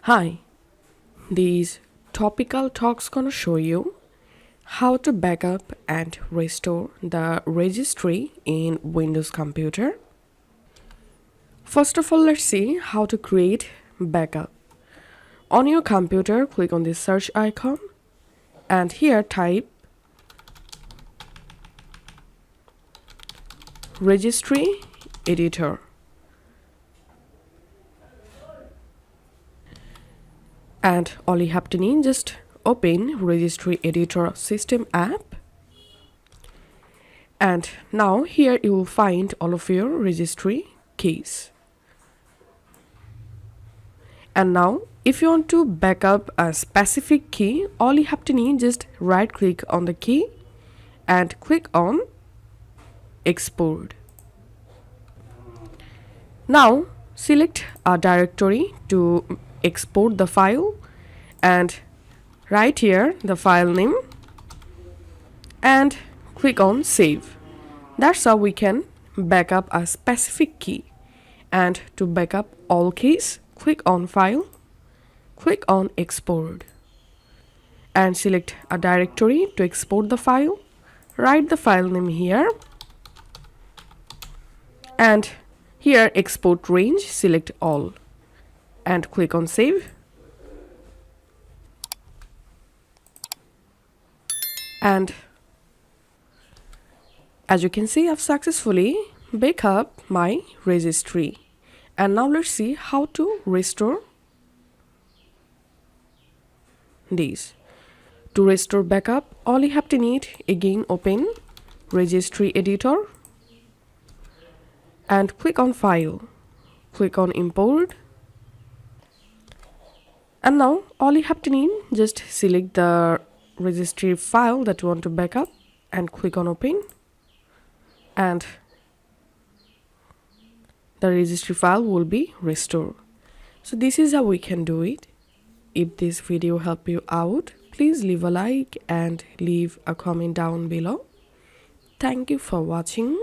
Hi, these topical talks gonna show you how to backup and restore the registry in Windows computer. First of all, let's see how to create backup. On your computer, click on the search icon and here type registry editor. And all you have to need, just open registry editor system app. And now here you will find all of your registry keys. And now if you want to backup a specific key, all you have to need, just right click on the key and click on export. Now select a directory to export the file and write here the file name and click on save. That's how we can backup a specific key. And to backup all keys, click on file, click on export and select a directory to export the file. Write the file name here and here export range, select all and click on save. And as you can see, I've successfully backed up my registry. And now let's see how to restore these. To restore backup, all you have to need, again open registry editor and click on file, click on import. And now all you have to need, just select the registry file that you want to backup and click on open. And the registry file will be restored. So this is how we can do it. If this video helped you out, please leave a like and leave a comment down below. Thank you for watching.